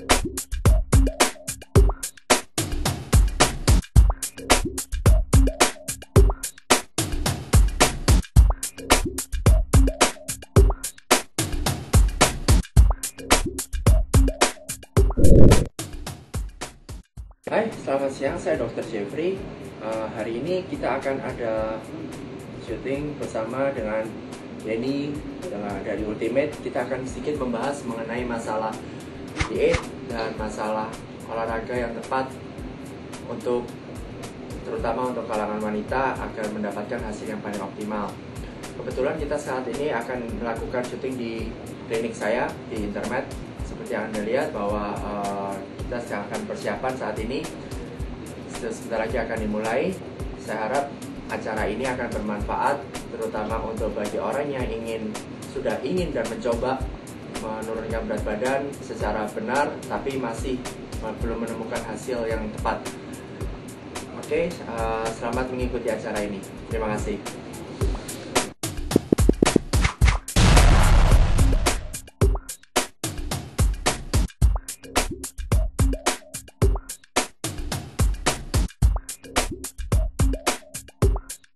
Hai, selamat siang. Saya Dr. Jeffrey. Hari ini kita akan ada syuting bersama dengan Denny dari Ultimate. Kita akan sedikit membahas mengenai masalah diet dan masalah olahraga yang tepat terutama untuk kalangan wanita agar mendapatkan hasil yang paling optimal. Kebetulan kita saat ini akan melakukan syuting di klinik saya di Intermed. Seperti yang Anda lihat bahwa kita sedang akan persiapan saat ini. Sebentar lagi akan dimulai. Saya harap acara ini akan bermanfaat terutama untuk bagi orang yang sudah ingin dan mencoba menurunkan berat badan secara benar tapi masih belum menemukan hasil yang tepat. Oke, selamat mengikuti acara ini. Terima kasih.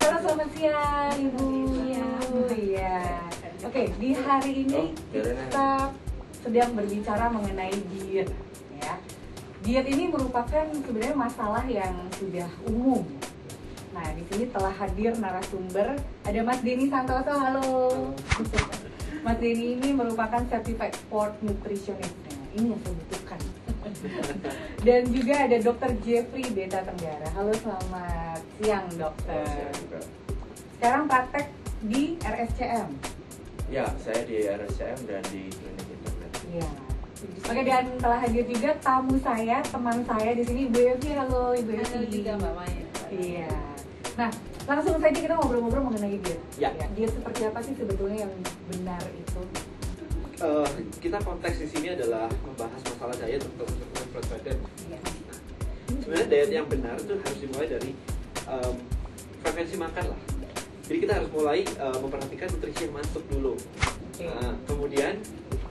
Selamat siang Ibu. Iya. Oke, di hari ini kita sedang berbicara mengenai diet, ya. Diet ini merupakan sebenarnya masalah yang sudah umum. Nah, di sini telah hadir narasumber, ada Mas Denny Santoso. Halo. Mas Denny ini merupakan certified sport nutritionist. Nah, ini yang saya butuhkan. Dan juga ada Dr. Jeffrey Beta Tenggara. Halo, selamat siang dokter. Sekarang praktek di RSCM. Ya, saya di RSCM dan di klinik Intermed. Iya. Oke, dan telah hadir juga tamu saya, teman saya di sini, Ibu Evi. Halo, Ibu Evi. Halo juga Mbak Maya. Iya. Nah, langsung saja kita ngobrol-ngobrol mengenai diet. Ya. Diet seperti apa sih sebetulnya yang benar itu? Kita konteks di sini adalah membahas masalah diet untuk menurunkan berat badan. Iya. Sebenarnya diet yang benar itu harus dimulai dari frekuensi makan lah. Jadi kita harus mulai memperhatikan nutrisi yang masuk dulu. Oke. Kemudian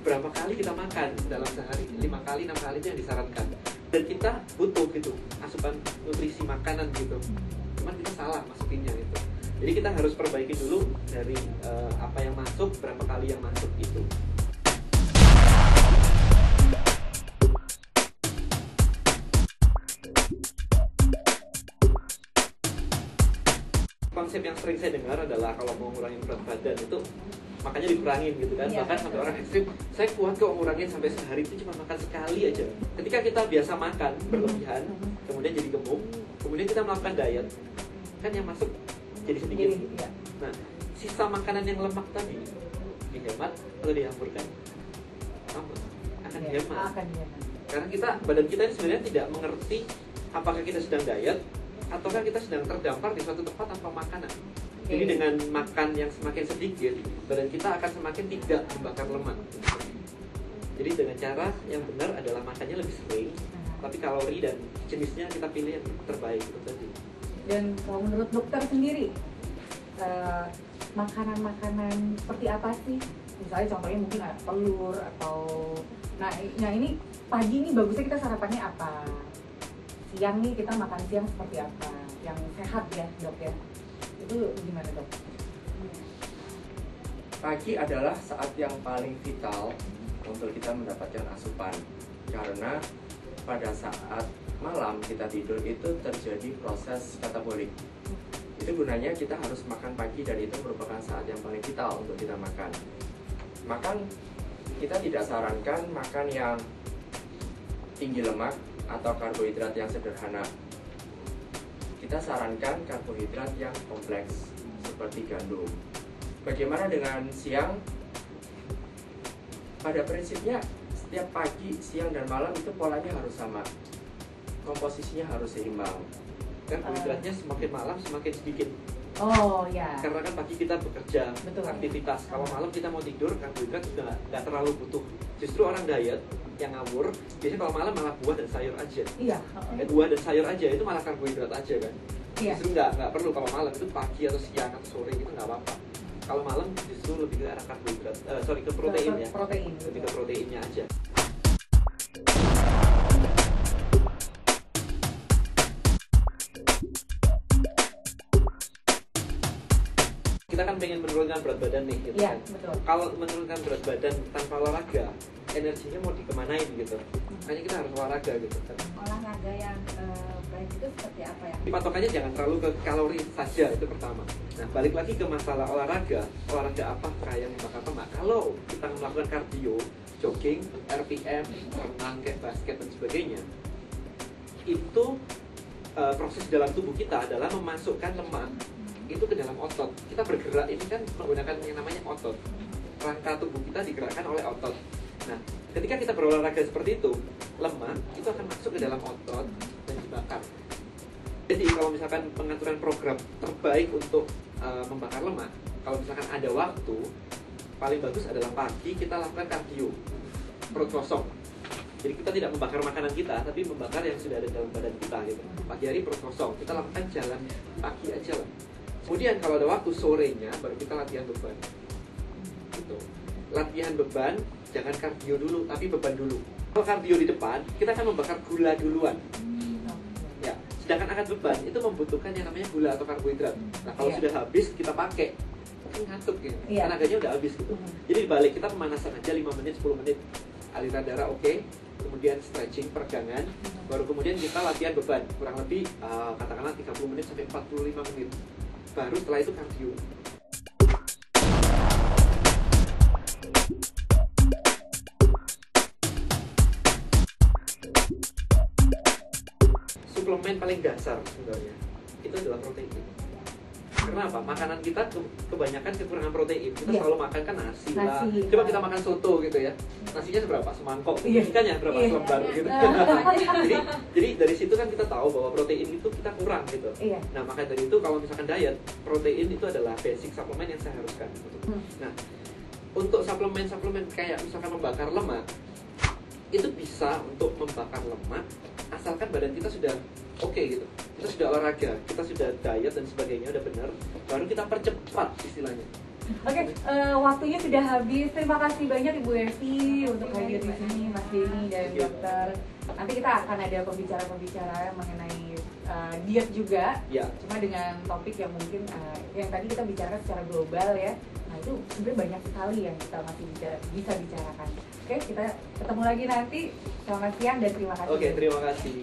berapa kali kita makan dalam sehari, 5 kali, 6 kali itu yang disarankan. Dan kita butuh gitu asupan nutrisi makanan gitu. Cuman kita salah masukinnya gitu. Jadi kita harus perbaiki dulu dari apa yang masuk, berapa kali yang masuk gitu. Konsep yang sering saya dengar adalah kalau mau ngurangin berat badan itu makanya dikurangin gitu kan. Iya, Bahkan sampai orang ekstrim, saya kuat kok ngurangin sampai sehari itu cuma makan sekali aja. Ketika kita biasa makan berlebihan, kemudian jadi gemuk, kemudian kita melakukan diet, kan yang masuk jadi sedikit. Iya. Nah, sisa makanan yang lemak tadi dihemat atau dihamburkan? Akan dihemat. Akan dihemat. Karena badan kita ini sebenarnya tidak mengerti apakah kita sedang diet ataukah kita sedang terdampar di suatu tempat tanpa makanan. Jadi dengan makan yang semakin sedikit, badan kita akan semakin tidak membakar lemak. Jadi dengan cara yang benar adalah makannya lebih sering, tapi kalori dan jenisnya kita pilih yang terbaik itu tadi. Dan kalau menurut dokter sendiri, makanan-makanan seperti apa sih? Misalnya contohnya mungkin ada telur atau nah ini pagi ini bagusnya kita sarapannya apa? Siang nih kita makan siang seperti apa? Yang sehat ya dok ya? Itu gimana dok? Pagi adalah saat yang paling vital untuk kita mendapatkan asupan. Karena pada saat malam kita tidur itu terjadi proses katabolik. Itu gunanya kita harus makan pagi dan itu merupakan saat yang paling vital untuk kita makan. Kita tidak sarankan makan yang tinggi lemak atau karbohidrat yang sederhana. Kita sarankan karbohidrat yang kompleks seperti gandum. Bagaimana dengan siang? Pada prinsipnya setiap pagi, siang, dan malam itu polanya harus sama. Komposisinya harus seimbang. Karbohidratnya semakin malam semakin sedikit. Oh ya. Karena kan pagi kita bekerja, Betul. aktivitas. Kalau malam kita mau tidur, karbohidrat sudah nggak terlalu butuh. Justru orang diet yang ngawur, biasanya kalau malam malah buah dan sayur aja. Iya. Buah dan sayur aja itu malah karbohidrat aja kan. Iya. Justru nggak perlu kalau malam itu pagi atau siang atau sore itu nggak apa-apa. Kalau malam justru lebih ke arah karbohidrat, ke protein ya. Protein. Lebih ke proteinnya aja. kita kan pengen menurunkan berat badan nih gitu Iya, kan. betul. Kalau menurunkan berat badan tanpa olahraga, energinya mau dikemanain gitu. Makanya kita harus olahraga gitu kan. Olahraga yang baik itu seperti apa ya? Patokannya jangan terlalu ke kalori saja, itu pertama. Nah, balik lagi ke masalah olahraga apakah yang membakar lemak? Kalau kita melakukan kardio, jogging, RPM, renang, kayak basket dan sebagainya, itu proses dalam tubuh kita adalah memasukkan lemak itu ke dalam otot. Kita bergerak ini kan menggunakan yang namanya otot. Rangka tubuh kita digerakkan oleh otot. Nah, ketika kita berolahraga seperti itu, lemak itu akan masuk ke dalam otot dan dibakar. Jadi kalau misalkan pengaturan program terbaik untuk membakar lemak, kalau misalkan ada waktu, paling bagus adalah pagi kita lakukan kardio, perut kosong. Jadi kita tidak membakar makanan kita, tapi membakar yang sudah ada dalam badan kita gitu. Pagi hari perut kosong, kita lakukan jalan pagi aja lah. Kemudian kalau ada waktu sorenya, baru kita latihan beban. Gitu. Latihan beban, jangan kardio dulu, tapi beban dulu. Kalau kardio di depan, kita akan membakar gula duluan. Ya, sedangkan angkat beban itu membutuhkan yang namanya gula atau karbohidrat. Nah, kalau sudah habis kita pakai, kan ngantuk ya. Tenaganya udah habis gitu. Jadi dibalik, kita pemanasan aja 5 menit, 10 menit. Aliran darah oke. Kemudian stretching, peregangan. Baru kemudian kita latihan beban. Kurang lebih katakanlah 30 menit sampai 45 menit. Baru setelah itu kardio. Suplemen paling dasar sebenarnya itu adalah protein. Karena apa? Makanan kita kebanyakan kekurangan protein. Kita selalu makan kan nasi lah. Coba kita makan soto gitu ya. Nasinya seberapa? Semangkok. Ikannya berapa selembar gitu. jadi dari situ kan kita tahu bahwa protein itu kita kurang gitu. Nah, maka dari itu kalau misalkan diet, protein itu adalah basic suplemen yang saya haruskan. Nah, untuk suplemen kayak misalkan membakar lemak, itu bisa untuk membakar lemak asalkan badan kita sudah oke gitu. Kita sudah olahraga, kita sudah diet dan sebagainya udah benar, baru kita percepat istilahnya. Oke, waktunya sudah habis. Terima kasih banyak Ibu Evi untuk hadir di sini, Mas Denny dan dokter. Nanti kita akan ada pembicara-pembicara mengenai diet juga. Cuma dengan topik yang mungkin yang tadi kita bicarakan secara global ya. Nah, itu sebenarnya banyak sekali yang kita masih bisa bicarakan. Oke, kita ketemu lagi nanti. Selamat siang dan terima kasih. Oke, terima kasih.